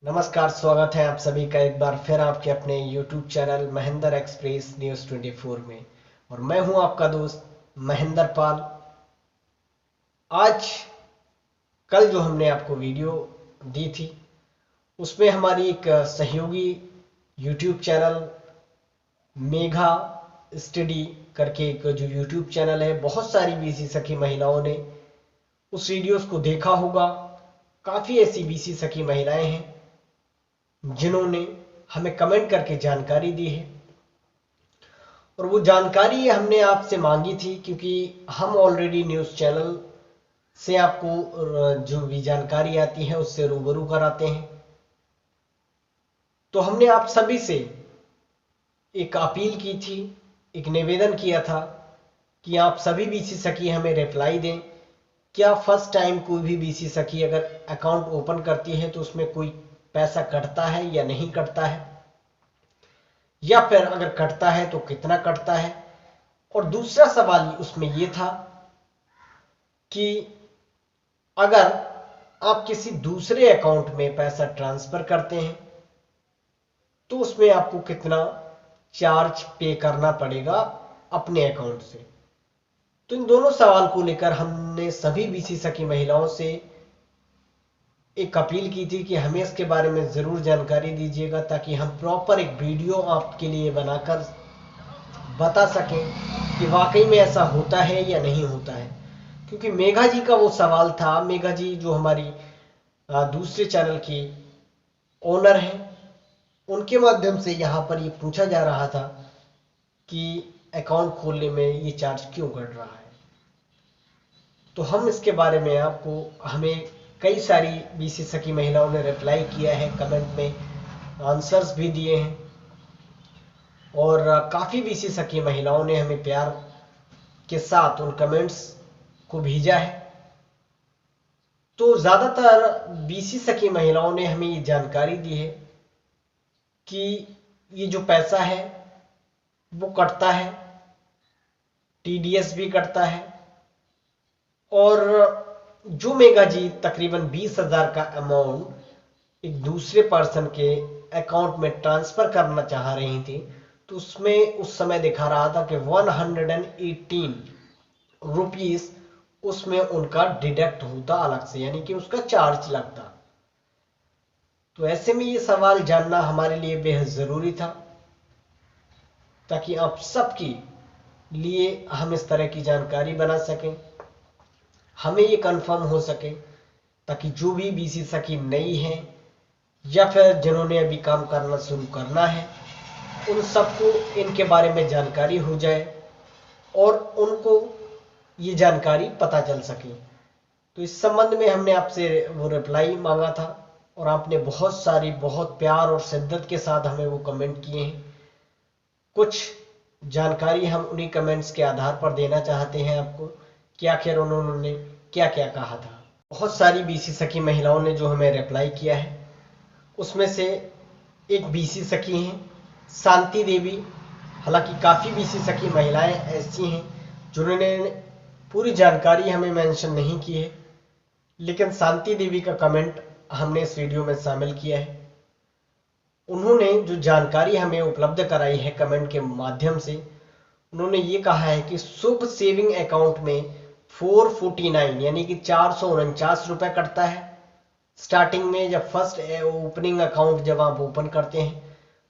नमस्कार, स्वागत है आप सभी का एक बार फिर आपके अपने YouTube channel Mahendra express news 24 में। और मैं हूं आपका दोस्त महेंद्र पाल। आज कल जो हमने आपको वीडियो दी थी उसमें हमारी एक सहयोगी YouTube चैनल मेघा स्टडी करके एक जो YouTube चैनल है, बहुत सारी बीसी सखी महिलाओं ने उस वीडियोस को देखा होगा। काफ़ी ऐसी बीसी सखी महिलाएं हैं जिन्होंने हमें कमेंट करके जानकारी दी है, और वो जानकारी हमने आपसे मांगी थी क्योंकि हम ऑलरेडी न्यूज़ चैनल से आपको जो भी जानकारी आती है उससे रूबरू कराते हैं। तो हमने आप सभी से एक अपील की थी, एक निवेदन किया था कि आप सभी बीसी सखी हमें रिप्लाई दें। क्या फर्स्ट टाइम कोई भी बीसी सखी अगर अकाउंट ओपन करती है तो उसमें कोई पैसा कटता है या नहीं कटता है, या फिर अगर कटता है तो कितना कटता है। और दूसरा सवाल उसमें यह था कि अगर आप किसी दूसरे अकाउंट में पैसा ट्रांसफर करते हैं तो उसमें आपको कितना चार्ज पे करना पड़ेगा अपने अकाउंट से। तो इन दोनों सवाल को लेकर हमने सभी बीसी सखी महिलाओं से एक अपील की थी कि हमें इसके बारे में ज़रूर जानकारी दीजिएगा, ताकि हम प्रॉपर एक वीडियो आपके लिए बनाकर बता सकें कि वाकई में ऐसा होता है या नहीं होता है। क्योंकि मेघा जी का वो सवाल था, मेघा जी जो हमारी दूसरे चैनल की ओनर हैं, उनके माध्यम से यहाँ पर ये पूछा जा रहा था कि अकाउंट खोलने में ये चार्ज क्यों कट रहा है। तो हम इसके बारे में आपको, हमें कई सारी बीसी सखी महिलाओं ने रिप्लाई किया है, कमेंट में आंसर्स भी दिए हैं, और काफ़ी बीसी सखी महिलाओं ने हमें प्यार के साथ उन कमेंट्स को भेजा है। तो ज़्यादातर बीसी सखी महिलाओं ने हमें ये जानकारी दी है कि ये जो पैसा है वो कटता है, टीडीएस भी कटता है, और जो मेघा जी तकरीबन 20,000 का अमाउंट एक दूसरे पर्सन के अकाउंट में ट्रांसफर करना चाह रही थी, तो उसमें उस समय दिखा रहा था कि 118 रुपीस उसमें उनका डिडक्ट होता अलग से, यानी कि उसका चार्ज लगता। तो ऐसे में ये सवाल जानना हमारे लिए बेहद ज़रूरी था, ताकि आप सबके लिए हम इस तरह की जानकारी बना सकें, हमें ये कंफर्म हो सके, ताकि जो भी बीसी सखी नई हैं या फिर जिन्होंने अभी काम करना शुरू करना है, उन सबको इनके बारे में जानकारी हो जाए और उनको ये जानकारी पता चल सके। तो इस संबंध में हमने आपसे वो रिप्लाई मांगा था, और आपने बहुत प्यार और शिद्दत के साथ हमें वो कमेंट किए हैं। कुछ जानकारी हम उन्हीं कमेंट्स के आधार पर देना चाहते हैं आपको कि आखिर उन्होंने क्या क्या कहा था। बहुत सारी बीसी सखी महिलाओं ने जो हमें रिप्लाई किया है, उसमें से एक बीसी सखी हैं शांति देवी। हालांकि काफ़ी बीसी सखी महिलाएं ऐसी हैं जिन्होंने पूरी जानकारी हमें मेंशन नहीं की है, लेकिन शांति देवी का कमेंट हमने इस वीडियो में शामिल किया है। उन्होंने जो जानकारी हमें उपलब्ध कराई है कमेंट के माध्यम से, उन्होंने ये कहा है कि शुभ सेविंग अकाउंट में 449 यानी कि 449 रुपये कटता है स्टार्टिंग में। जब फर्स्ट ओपनिंग अकाउंट जब आप ओपन करते हैं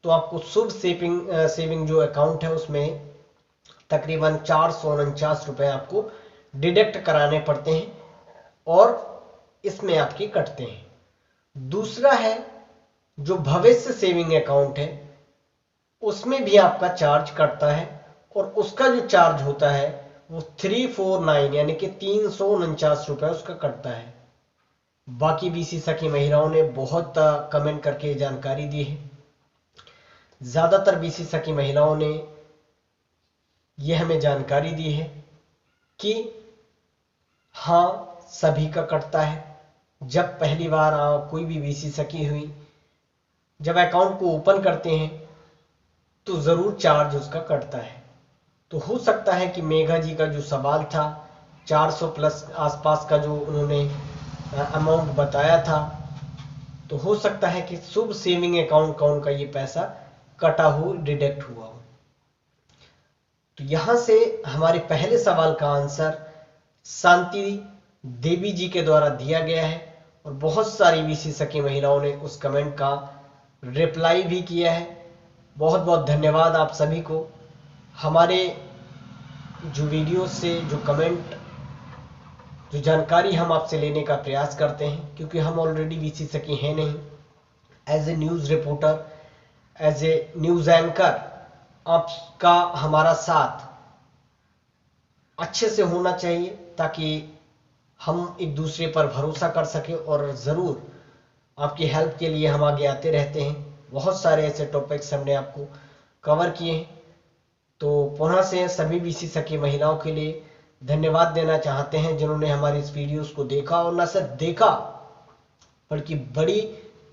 तो आपको शुभ सेविंग जो अकाउंट है उसमें तकरीबन 449 रुपये आपको डिडक्ट कराने पड़ते हैं, और इसमें आपके कटते हैं। दूसरा है जो भविष्य सेविंग अकाउंट है, उसमें भी आपका चार्ज कटता है, और उसका जो चार्ज होता है वो 349 यानी कि 349 रुपये उसका कटता है। बाकी बीसी सखी महिलाओं ने बहुत कमेंट करके जानकारी दी है। ज़्यादातर बीसी सखी महिलाओं ने यह हमें जानकारी दी है कि हाँ, सभी का कटता है। जब पहली बार कोई भी बीसी सखी हुई, जब अकाउंट को ओपन करते हैं तो ज़रूर चार्ज उसका कटता है। तो हो सकता है कि मेघा जी का जो सवाल था, 400 प्लस आसपास का जो उन्होंने अमाउंट बताया था, तो हो सकता है कि शुभ सेविंग अकाउंट का उनका ये पैसा कटा हो, डिडक्ट हुआ हो। तो यहां से हमारे पहले सवाल का आंसर शांति देवी जी के द्वारा दिया गया है और बहुत सारी बीसी सखी महिलाओं ने उस कमेंट का रिप्लाई भी किया है। बहुत बहुत धन्यवाद आप सभी को। हमारे जो वीडियो से जो कमेंट, जो जानकारी हम आपसे लेने का प्रयास करते हैं, क्योंकि हम ऑलरेडी बीसी सखी हैं नहीं, as a news reporter, as a news anchor आपका हमारा साथ अच्छे से होना चाहिए ताकि हम एक दूसरे पर भरोसा कर सकें। और ज़रूर आपकी हेल्प के लिए हम आगे आते रहते हैं। बहुत सारे ऐसे टॉपिक्स हमने आपको कवर किए हैं। तो पुनः से सभी बीसी सखी महिलाओं के लिए धन्यवाद देना चाहते हैं जिन्होंने हमारी इस वीडियोस को देखा, और न सिर्फ देखा बल्कि बड़ी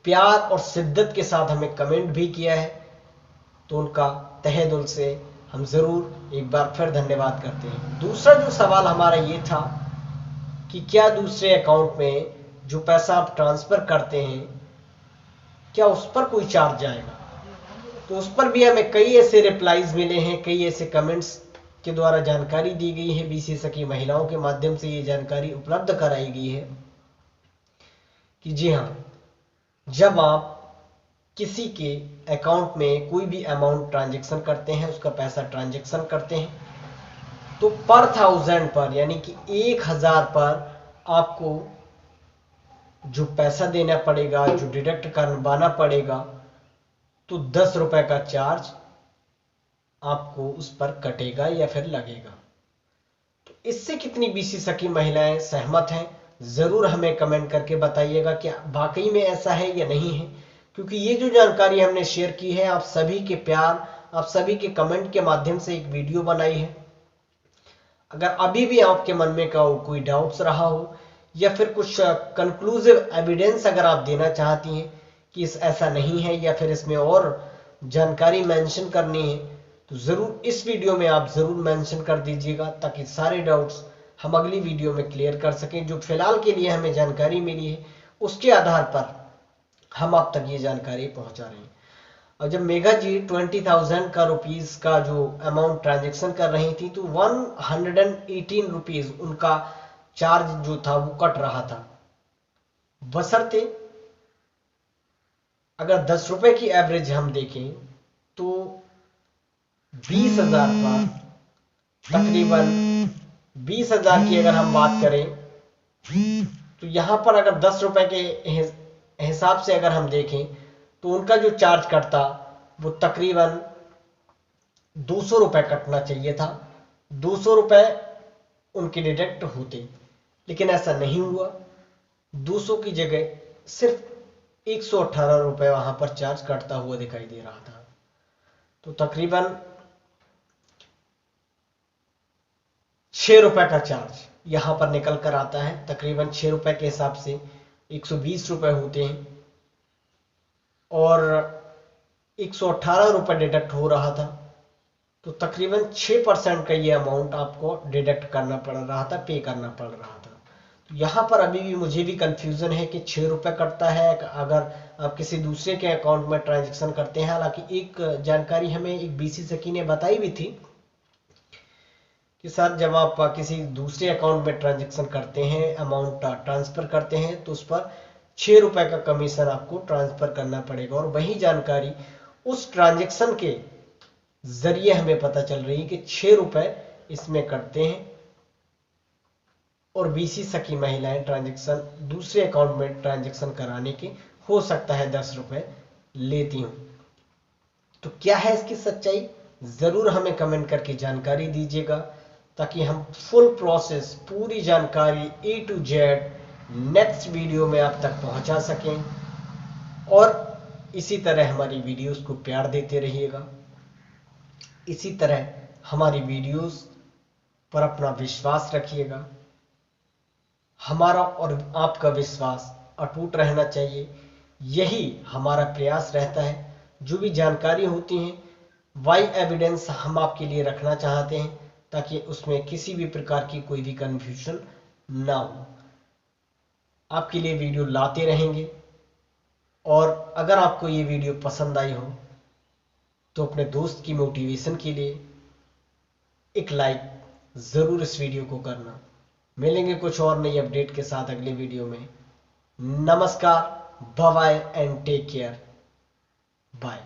प्यार और शिद्दत के साथ हमें कमेंट भी किया है। तो उनका तहे दिल से हम जरूर एक बार फिर धन्यवाद करते हैं। दूसरा जो सवाल हमारा ये था कि क्या दूसरे अकाउंट में जो पैसा आप ट्रांसफर करते हैं क्या उस पर कोई चार्ज आएगा। तो उस पर भी हमें कई ऐसे रिप्लाईज मिले हैं, कई ऐसे कमेंट्स के द्वारा जानकारी दी गई है, बीसी सखी महिलाओं के माध्यम से ये जानकारी उपलब्ध कराई गई है कि जी हाँ, जब आप किसी के अकाउंट में कोई भी अमाउंट ट्रांजैक्शन करते हैं, उसका पैसा ट्रांजैक्शन करते हैं, तो पर 1000 पर यानी कि 1000 पर आपको जो पैसा देना पड़ेगा, जो डिडक्ट करवाना पड़ेगा, तो 10 रुपए का चार्ज आपको उस पर कटेगा या फिर लगेगा। तो इससे कितनी बीसी सखी महिलाएं सहमत हैं, जरूर हमें कमेंट करके बताइएगा कि वाकई में ऐसा है या नहीं है। क्योंकि ये जो जानकारी हमने शेयर की है, आप सभी के प्यार, आप सभी के कमेंट के माध्यम से एक वीडियो बनाई है। अगर अभी भी आपके मन में कोई डाउट्स रहा हो या फिर कुछ कंक्लूसिव एविडेंस अगर आप देना चाहती हैं कि ऐसा नहीं है या फिर इसमें और जानकारी मेंशन करनी है, तो जरूर इस वीडियो में आप जरूर मेंशन कर दीजिएगा ताकि सारे डाउट्स हम अगली वीडियो में क्लियर कर सकें। जो फिलहाल के लिए हमें जानकारी मिली है उसके आधार पर हम आप तक ये जानकारी पहुंचा रहे हैं। और जब मेघा जी 20,000 का रुपीस का जो अमाउंट ट्रांजेक्शन कर रही थी, तो 118 रुपीज उनका चार्ज जो था वो कट रहा था। बशर्ते अगर 10 रुपए की एवरेज हम देखें तो 20,000 पर तकरीबन 20,000 की अगर हम बात करें तो यहां पर अगर 10 रुपए के हिसाब से अगर हम देखें तो उनका जो चार्ज कटता वो तकरीबन 200 रुपए कटना चाहिए था। 200 रुपए उनके डिडक्ट होते, लेकिन ऐसा नहीं हुआ। 200 की जगह सिर्फ 118 रुपए वहां पर चार्ज कटता हुआ दिखाई दे रहा था। तो तकरीबन 6 रुपए का चार्ज यहां पर निकल कर आता है। तकरीबन 6 रुपए के हिसाब से 120 रुपए होते हैं और 118 रुपए डिडक्ट हो रहा था। तो तकरीबन 6% का ये अमाउंट आपको डिडक्ट करना पड़ रहा था, पे करना पड़ रहा था। तो यहां पर अभी भी मुझे भी कंफ्यूजन है कि 6 रुपए कटता है अगर आप किसी दूसरे के अकाउंट में ट्रांजेक्शन करते हैं। हालांकि एक जानकारी हमें एक बीसी सखी ने बताई भी थी कि सर जब आप किसी दूसरे अकाउंट में ट्रांजेक्शन करते हैं, अमाउंट ट्रांसफर करते हैं, तो उस पर 6 रुपए का कमीशन आपको ट्रांसफर करना पड़ेगा। और वही जानकारी उस ट्रांजेक्शन के जरिए हमें पता चल रही है कि 6 रुपए इसमें कटते हैं और बीसी सखी महिलाएं ट्रांजेक्शन दूसरे अकाउंट में ट्रांजेक्शन कराने के हो सकता है 10 रुपए लेती हूं। तो क्या है इसकी सच्चाई, जरूर हमें कमेंट करके जानकारी दीजिएगा ताकि हम फुल प्रोसेस, पूरी जानकारी A to Z next video में आप तक पहुंचा सकें। और इसी तरह हमारी वीडियोस को प्यार देते रहिएगा। इसी तरह हमारी वीडियोस पर अपना विश्वास रखिएगा। हमारा और आपका विश्वास अटूट रहना चाहिए, यही हमारा प्रयास रहता है। जो भी जानकारी होती है वाई एविडेंस हम आपके लिए रखना चाहते हैं ताकि उसमें किसी भी प्रकार की कोई भी कंफ्यूजन ना हो। आपके लिए वीडियो लाते रहेंगे। और अगर आपको ये वीडियो पसंद आई हो तो अपने दोस्त की मोटिवेशन के लिए एक लाइक ज़रूर इस वीडियो को करना। मिलेंगे कुछ और नई अपडेट के साथ अगले वीडियो में। नमस्कार, bye bye and take care. Bye.